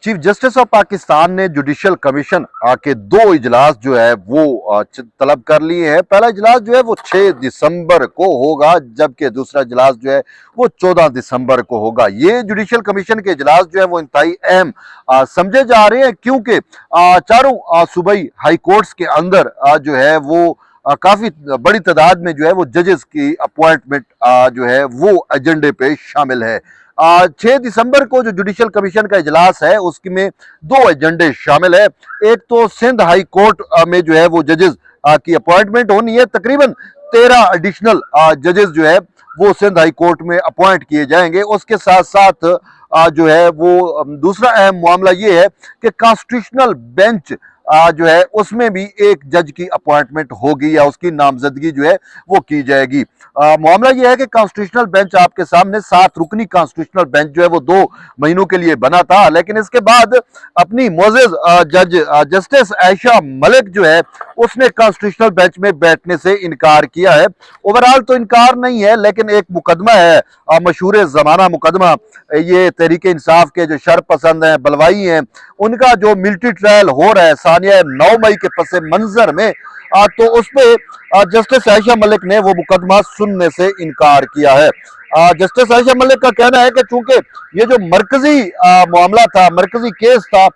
Chief justice of Pakistan ने judicial commission के दो इजलास जो है वो तलब कर लिए हैं। पहला इजलास जो है वो 6 दिसंबर को होगा, जबकि दूसरा इजलास जो है वो 14 दिसंबर को होगा। ये जुडिशल कमीशन के इजलास जो है वो इंतहाई अहम समझे जा रहे हैं, क्योंकि चारों सूबाई हाई कोर्ट्स के अंदर जो है वो काफी बड़ी तादाद में जो है वो जजेस की अपॉइंटमेंट जो है वो एजेंडे पे शामिल है। 6 दिसंबर को जो जुडिशल कमीशन का इजलास है उसकी में दो एजेंडे शामिल है। एक तो सिंध हाई कोर्ट में जो है वो जजेस की अपॉइंटमेंट होनी है। तकरीबन 13 एडिशनल जजेस जो है वो सिंध हाई कोर्ट में अपॉइंट किए जाएंगे। उसके साथ साथ जो है वो दूसरा अहम मामला ये है कि कॉन्स्टिट्यूशनल बेंच जो है उसमें भी एक जज की अपॉइंटमेंट होगी या उसकी नामजदगी जो है वो की जाएगी। मामला यह है कि कॉन्स्टिट्यूशनल बेंच आपके सामने 7 रुकनी कॉन्स्टिट्यूशनल बेंच जो है वो 2 महीनों के लिए बना था, लेकिन इसके बाद अपनी मोअज़्ज़ज़ जज जस्टिस आयशा मलिक जो है उसने कॉन्स्टिट्यूशनल बेंच में बैठने से इनकार किया है। ओवरऑल तो इनकार नहीं है, लेकिन एक मुकदमा है, मशहूर जमाना मुकदमा, ये तहरीक इंसाफ के जो शर पसंद हैं, बलवाई हैं, उनका जो मिलिट्री ट्रायल हो रहा है सानिया 9 मई के पस मंजर में, तो उस पर जस्टिस आयशा मलिक ने वो मुकदमा सुनने से इनकार किया है। जस्टिस आयशा मलिक का कहना है कि चूंकि ये जो मरकजी मामला था, मरकजी केस था,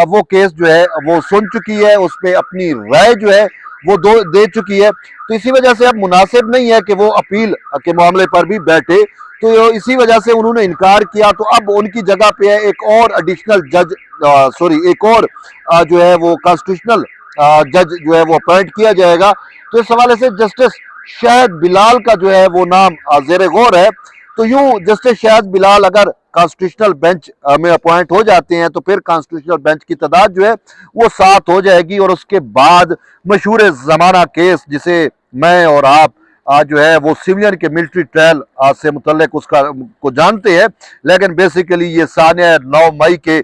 वो केस जो है वो सुन चुकी है, उस पर अपनी राय जो है वो दे चुकी है, तो इसी वजह से अब मुनासिब नहीं है कि वो अपील के मामले पर भी बैठे, तो इसी वजह से उन्होंने इनकार किया। तो अब उनकी जगह पे है एक और एडिशनल जज, एक और जो है वो कॉन्स्टिट्यूशनल जज जो है वो अपॉइंट किया जाएगा। तो इस हवाले से जस्टिस शाहिद बिलाल का जो है वो नाम ज़ेरे गौर है। तो यूं जस्टिस शाहिद बिलाल अगर कॉन्स्टिट्यूशनल बेंच में अपॉइंट हो जाते हैं तो फिर कॉन्स्टिट्यूशनल बेंच की तादाद जो है वो 7 हो जाएगी, और उसके बाद मशहूर ज़माना केस जिसे मैं और आप जो है वो सिविलियन के मिलिट्री ट्रायल से मुतल्लिक उसका को जानते हैं, लेकिन बेसिकली ये सानिया 9 मई के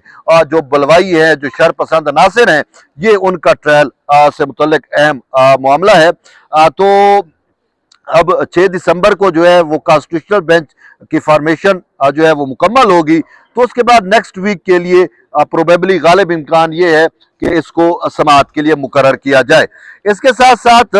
जो बलवाई है, जो शर पसंद नासिर हैं, ये उनका ट्रायल से मुतल्लिक अहम मामला है। तो अब 6 दिसंबर को जो है वो कॉन्स्टिट्यूशनल बेंच की फॉर्मेशन जो है वो मुकम्मल होगी, तो उसके बाद नेक्स्ट वीक के लिए प्रोबेबली गालिब इम्कान ये है कि इसको समाअत के लिए मुकर्रर किया जाए। इसके साथ साथ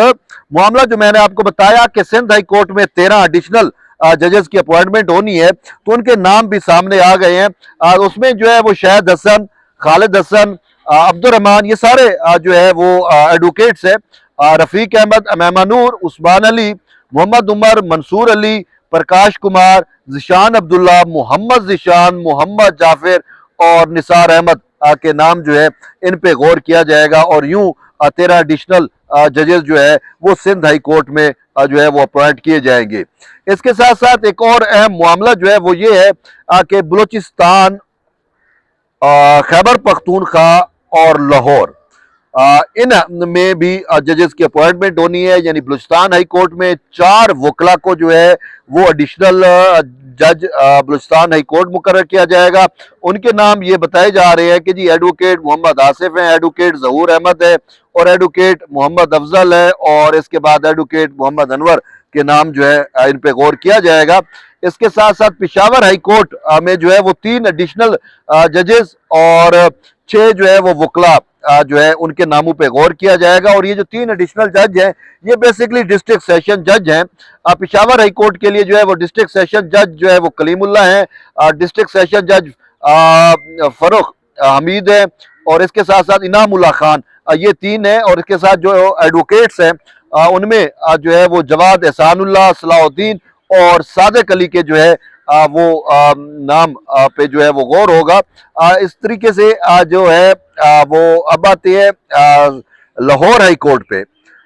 मामला जो मैंने आपको बताया कि सिंध हाई कोर्ट में 13 एडिशनल जजेस की अपॉइंटमेंट होनी है, तो उनके नाम भी सामने आ गए हैं। उसमें जो है वो शाहिद हसन, खालिद हसन, अब्दुर्रहमान, ये सारे जो है वो एडवोकेट्स हैं। रफीक अहमद, अमामा नूर, उस्मान अली, मोहम्मद उमर, मंसूर अली, प्रकाश कुमार, जिशान अब्दुल्ला, मोहम्मद जिशान, मोहम्मद जाफिर और निसार अहमद के नाम जो है इन पे गौर किया जाएगा, और यूं 13 एडिशनल जजेस जो है वो सिंध हाई कोर्ट में जो है वो अपॉइंट किए जाएंगे। इसके साथ साथ एक और अहम मामला जो है वो ये है कि बलूचिस्तान, खैबर पख्तूनख्वा और लाहौर, इन में भी जजेस की अपॉइंटमेंट होनी है। यानी बलूचिस्तान हाई कोर्ट में 4 वकला को जो है वो एडिशनल जज बलूचिस्तान हाई कोर्ट मुकर्रर किया जाएगा। उनके नाम ये बताए जा रहे हैं कि जी एडवोकेट मोहम्मद आसिफ हैं, एडवोकेट जहूर अहमद है, और एडवोकेट मोहम्मद अफजल है, और इसके बाद एडवोकेट मोहम्मद अनवर के नाम जो है इन पे गौर किया जाएगा। इसके साथ साथ पेशावर हाई कोर्ट में जो है वो 3 एडिशनल जजेस और 6 जो है वो वकला जो है उनके नामों पे गौर किया जाएगा। और ये जो 3 एडिशनल जज हैं ये बेसिकली डिस्ट्रिक्ट सेशन जज हैं। पेशावर हाई कोर्ट के लिए जो है वो डिस्ट्रिक्ट सेशन जज जो है वो कलीमुल्लाह है, डिस्ट्रिक्ट सेशन जज फरुख हमीद है, और इसके साथ साथ इनामुल्लाह खान, ये 3 है। और इसके साथ जो एडवोकेट्स हैं उनमें जो है वो जवाद एहसानुल्लाह, सलाहुद्दीन और सादिक अली के जो है वो नाम पे जो है वो गौर होगा। इस तरीके से जो है वो अब आती है लाहौर हाई कोर्ट पे।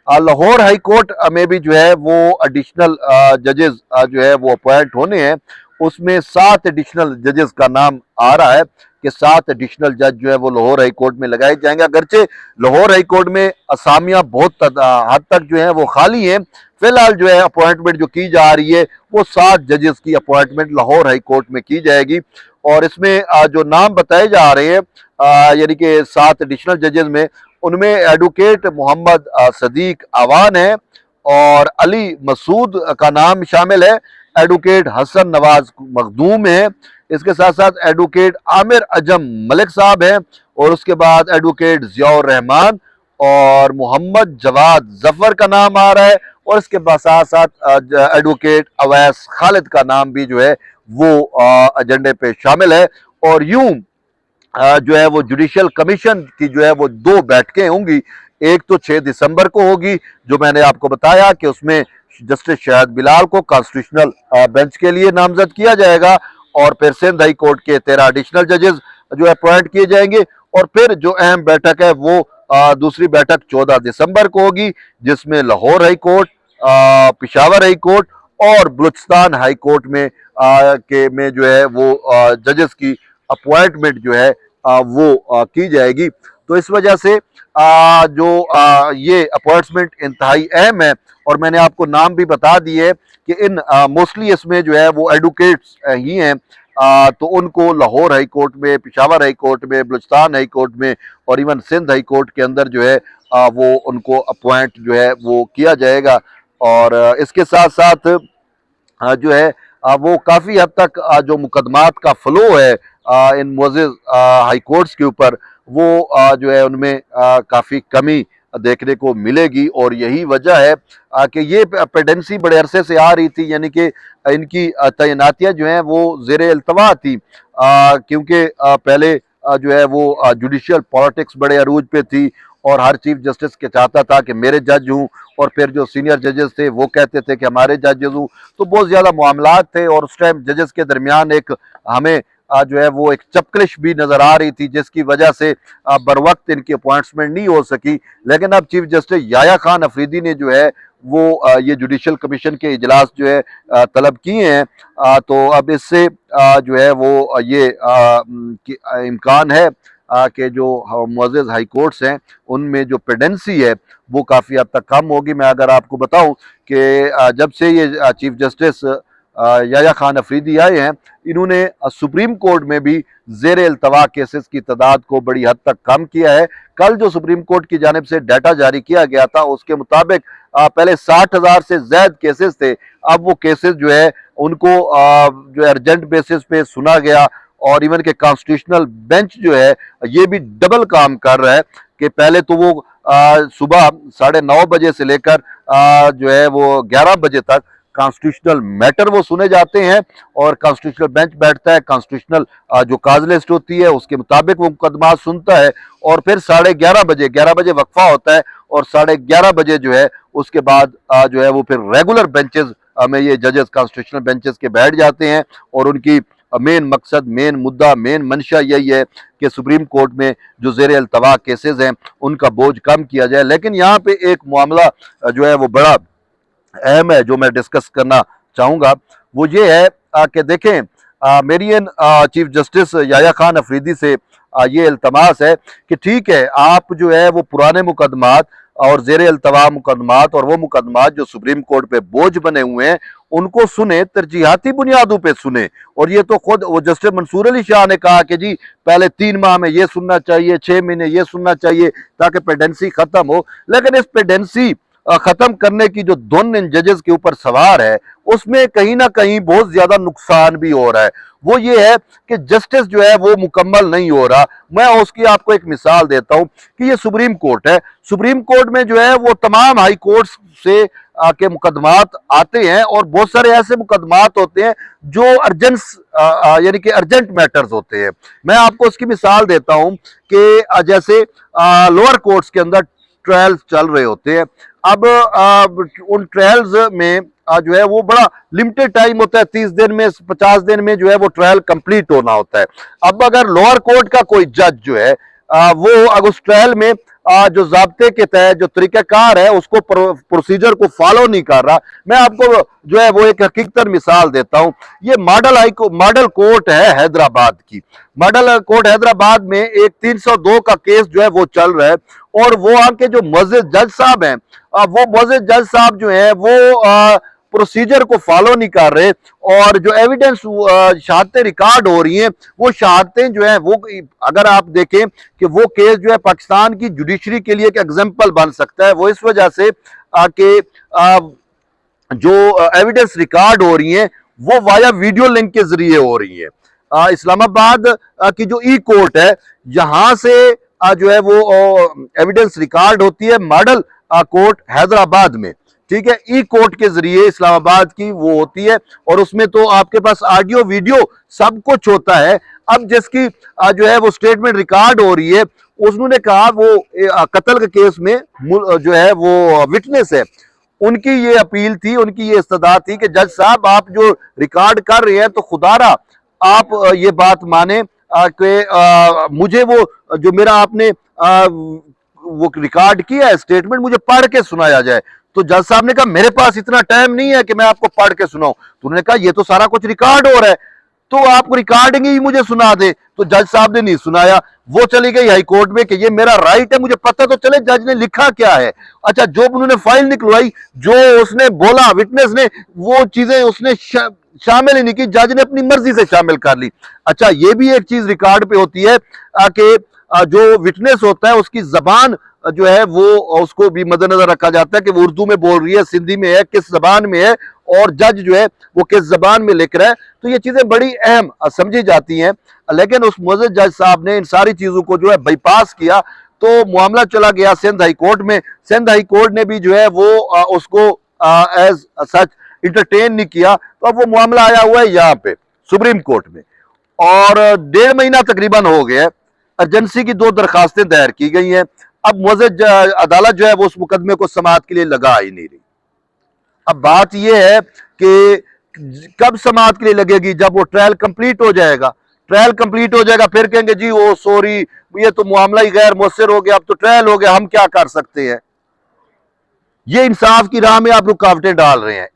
लाहौर हाई कोर्ट में भी जो है वो एडिशनल जजेस जो है वो अपॉइंट होने हैं। उसमें 7 एडिशनल जजेस का नाम आ रहा है कि 7 एडिशनल जज जो है वो लाहौर हाई कोर्ट में लगाए जाएंगे। अगरचे लाहौर हाई कोर्ट में असामियां बहुत हद तक जो है वो खाली हैं, फिलहाल जो है अपॉइंटमेंट जो की जा रही है वो 7 जजेस की अपॉइंटमेंट लाहौर हाई कोर्ट में की जाएगी। और इसमें जो नाम बताए जा रहे हैं यानी कि 7 एडिशनल जजेस में, उनमें एडवोकेट मोहम्मद सदीक आवान है, और अली मसूद का नाम शामिल है, एडवोकेट हसन नवाज मखदूम है, इसके साथ साथ एडवोकेट आमिर अजम मलिक साहब हैं, और उसके बाद एडवोकेट जियाउर रहमान और मोहम्मद जवाद जफर का नाम आ रहा है, और इसके साथ साथ एडवोकेट अवैस खालिद का नाम भी जो है वो एजेंडे पे शामिल है। और यूं जो है वो जुडिशियल कमीशन की जो है वो दो बैठकें होंगी। एक तो 6 दिसंबर को होगी, जो मैंने आपको बताया कि उसमें जस्टिस शाहिद बिलाल को कॉन्स्टिट्यूशनल बेंच के लिए नामजद किया जाएगा, और फिर सिंध हाई कोर्ट के 13 एडिशनल जजेस जो अपॉइंट किए जाएंगे। और फिर जो अहम बैठक है वो दूसरी बैठक 14 दिसंबर को होगी, जिसमें Lahore high court, Peshawar high court और बलूचिस्तान हाई कोर्ट में जो है वो जजेस की अपॉइंटमेंट जो है वो की जाएगी। तो इस वजह से ये अपॉइंटमेंट इंतहाई अहम है, और मैंने आपको नाम भी बता दिए कि इन मोस्टली इसमें जो है वो एडवोकेट्स ही हैं। तो उनको लाहौर हाई कोर्ट में, पिशावर हाई कोर्ट में, बलूचिस्तान हाई कोर्ट में और इवन सिंध हाई कोर्ट के अंदर जो है वो उनको अपॉइंट जो है वो किया जाएगा। और इसके साथ साथ जो है वो काफ़ी हद तक जो मुकदमात का फ्लो है इन मोअज़्ज़ज़ हाई कोर्ट्स के ऊपर, वो जो है उनमें काफ़ी कमी देखने को मिलेगी। और यही वजह है कि ये पेंडेंसी बड़े अरसे से आ रही थी, यानी कि इनकी तैनातियाँ जो हैं वो ज़ेर अल्तवा थी, क्योंकि पहले जो है वो जुडिशियल पॉलिटिक्स बड़े अरूज पे थी, और हर चीफ जस्टिस के चाहता था कि मेरे जज हूँ, और फिर जो सीनियर जजेस थे वो कहते थे कि हमारे जजेस हूँ। तो बहुत ज़्यादा मामलात थे, और उस टाइम जजेस के दरमियान एक हमें जो है वो एक चपकलिश भी नज़र आ रही थी, जिसकी वजह से बर वक्त इनकी अपॉइंटमेंट नहीं हो सकी। लेकिन अब चीफ जस्टिस याया खान अफरीदी ने जो है वो ये जुडिशियल कमीशन के इजलास जो है तलब किए हैं। तो अब इससे जो है वो ये इम्कान है कि जो मुअज़्ज़ज़ हाई कोर्ट्स हैं उनमें जो पेंडेंसी है वो काफ़ी हद तक कम होगी। मैं अगर आपको बताऊं कि जब से ये चीफ जस्टिस याया खान अफरीदी आए हैं, इन्होंने सुप्रीम कोर्ट में भी ज़ेर अल्तवा केसेस की तादाद को बड़ी हद तक कम किया है। कल जो सुप्रीम कोर्ट की जानिब से डाटा जारी किया गया था उसके मुताबिक पहले 60,000 से ज्यादा केसेस थे, अब वो केसेस जो है उनको जो अर्जेंट बेसिस पे सुना गया, और इवन के कॉन्स्टिट्यूशनल बेंच जो है ये भी डबल काम कर रहा है कि पहले तो वो सुबह 9:30 बजे से लेकर जो है वो 11 बजे तक कॉन्स्टिट्यूशनल मैटर वो सुने जाते हैं, और कॉन्स्टिट्यूशनल बेंच बैठता है, कॉन्स्टिट्यूशनल जो काज लिस्ट होती है उसके मुताबिक वो मुकदमा सुनता है, और फिर 11:30 बजे वक्फा होता है, और 11:30 बजे जो है उसके बाद जो है वो फिर रेगुलर बेंचेस में ये जजेस कॉन्स्टिट्यूशनल बेंचेस के बैठ जाते हैं, और उनकी मेन मकसद, मेन मुद्दा, मेन मंशा यही है कि सुप्रीम कोर्ट में जो ज़ेर अल्तवा केसेस हैं उनका बोझ कम किया जाए। लेकिन यहाँ पे एक मामला जो है वो बड़ा अहम है जो मैं डिस्कस करना चाहूँगा, वो ये है कि देखें मेरी चीफ जस्टिस याया खान अफरीदी से ये इल्तमास है कि ठीक है, आप जो है वो पुराने मुकदमात और ज़ेर अल्तवा मुकदमात और वो मुकदमात जो सुप्रीम कोर्ट पे बोझ बने हुए हैं उनको सुने, तरजीहाती बुनियादों पे सुने। और ये तो खुद वो जस्टिस मंसूर अली शाह ने कहा कि जी पहले 3 माह में ये सुनना चाहिए, 6 महीने ये सुनना चाहिए ताकि पेंडेंसी खत्म हो। लेकिन इस पेंडेंसी खत्म करने की जो धुन इन जजेस के ऊपर सवार है उसमें कहीं ना कहीं बहुत ज्यादा नुकसान भी हो रहा है। वो ये है कि जस्टिस जो है वो मुकम्मल नहीं हो रहा। मैं उसकी आपको एक मिसाल देता हूं कि ये सुप्रीम कोर्ट है, सुप्रीम कोर्ट में जो है वो तमाम हाई कोर्ट से के मुकदमात आते हैं, और बहुत सारे ऐसे मुकदमात होते हैं जो अर्जेंस यानी कि अर्जेंट मैटर्स होते हैं। मैं आपको उसकी मिसाल देता हूं कि जैसे लोअर कोर्ट्स के अंदर ट्रायल्स चल रहे होते हैं। अब उन ट्रायल्स में जो है वो बड़ा लिमिटेड टाइम होता है, 30 दिन में 50 दिन में जो है वो ट्रायल कंप्लीट होना होता है। अब अगर लोअर कोर्ट का कोई जज जो है वो अगर उस ट्रायल में जो जाब्ते के तहत जो तरीकाकार है उसको प्रोसीजर को फॉलो नहीं कर रहा, मैं आपको जो है वो एक हकीकतन मिसाल देता हूं। ये मॉडल कोर्ट है हैदराबाद की। मॉडल कोर्ट हैदराबाद में एक 302 का केस जो है वो चल रहा है, और वो वहां के जो मुअज़्ज़िज़ जज साहब हैं वो मुअज़्ज़िज़ जज साहब जो है वो प्रोसीजर को फॉलो नहीं कर रहे, और जो एविडेंस शहादतें रिकॉर्ड हो रही हैं वो शहादतें जो है वो, अगर आप देखें कि वो केस जो है पाकिस्तान की जुडिशरी के लिए एक एग्जाम्पल बन सकता है। वो इस वजह से कि जो एविडेंस रिकॉर्ड हो रही हैं वो वाया वीडियो लिंक के जरिए हो रही है। इस्लामाबाद की जो ई कोर्ट है, यहां से जो है वो एविडेंस रिकॉर्ड होती है मॉडल कोर्ट हैदराबाद में। ठीक है, ई कोर्ट के जरिए इस्लामाबाद की वो होती है और उसमें तो आपके पास ऑडियो वीडियो सब कुछ होता है। अब जिसकी जो है वो स्टेटमेंट रिकॉर्ड हो रही है, उसने कहा वो कत्ल के केस में जो है वो विटनेस है, उनकी ये अपील थी, उनकी ये इस्तदा थी कि जज साहब आप जो रिकॉर्ड कर रहे हैं तो खुदारा आप ये बात माने कि मुझे वो जो मेरा आपने वो रिकॉर्ड किया है स्टेटमेंट, मुझे पढ़ के सुनाया जाए। तो जज साहब ने कहा मेरे पास इतना टाइम नहीं है कि मैं आपको पढ़ के सुनाऊं। तो उन्होंने कहा ये तो सारा कुछ रिकॉर्ड हो रहा है, तो आप रिकॉर्डिंग ही मुझे सुना दे। तो जज साहब ने नहीं सुनाया, वो चली गई हाई कोर्ट में कि ये मेरा राइट है, मुझे पता तो चले जज ने लिखा क्या है। अच्छा, जो उन्होंने फाइल निकलवाई, जो उसने बोला विटनेस ने, वो चीजें उसने शामिल ही नहीं की, जज ने अपनी मर्जी से शामिल कर ली। अच्छा, ये भी एक चीज रिकॉर्ड पे होती है कि जो विटनेस होता है उसकी जबान जो है वो उसको भी मद्देनजर रखा जाता है कि वो उर्दू में बोल रही है, सिंधी में है, किस जबान में है, और जज जो है वो किस जबान में लिख रहा है। तो ये चीजें बड़ी अहम समझी जाती हैं। लेकिन उस मुअज़्ज़ज़ जज साहब ने इन सारी चीजों को जो है बाईपास किया, तो मामला चला गया सिंध हाई कोर्ट में। सिंध हाई कोर्ट ने भी जो है वो उसको एज सच इंटरटेन नहीं किया। तो अब वो मामला आया हुआ है यहाँ पे सुप्रीम कोर्ट में, और 1.5 महीना तकरीबन हो गया। एजेंसी की 2 दरखास्तें दायर की गई हैं। अब मुअज़्ज़ज़ अदालत जो है वो उस मुकदमे को समाअत के लिए लगा ही नहीं रही। अब बात यह है कि कब समाअत के लिए लगेगी, जब वो ट्रायल कंप्लीट हो जाएगा। ट्रायल कंप्लीट हो जाएगा फिर कहेंगे जी वो सॉरी ये तो मामला ही गैर मुअस्सर हो गया, अब तो ट्रायल हो गया, हम क्या कर सकते हैं। ये इंसाफ की राह में आप रुकावटें डाल रहे हैं।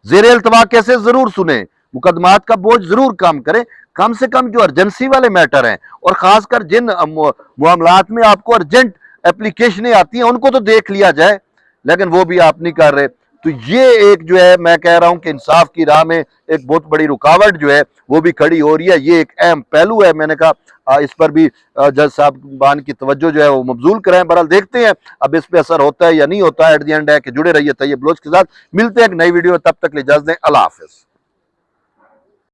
ज़ेरे इल्तवा कैसे जरूर सुने, मुकदमात का बोझ जरूर कम करें, कम से कम जो अर्जेंसी वाले मैटर हैं और खासकर जिन मामलात में आपको अर्जेंट एप्लीकेशनें आती हैं उनको तो देख लिया जाए, लेकिन वो भी आप नहीं कर रहे। तो ये एक जो है मैं कह रहा हूं कि इंसाफ की राह में एक बहुत बड़ी रुकावट जो है वो भी खड़ी हो रही है। ये एक अहम पहलू है, मैंने कहा इस पर भी जज साहबान की तवज्जो जो है वो मबजूल कराएं। बहरहाल देखते हैं अब इस पे असर होता है या नहीं होता है। एट द एंड है कि जुड़े रहिए तैयब बलोच के साथ। मिलते हैं एक नई वीडियो, तब तक ले इजाज़त दें, अल्लाह हाफ़िज़।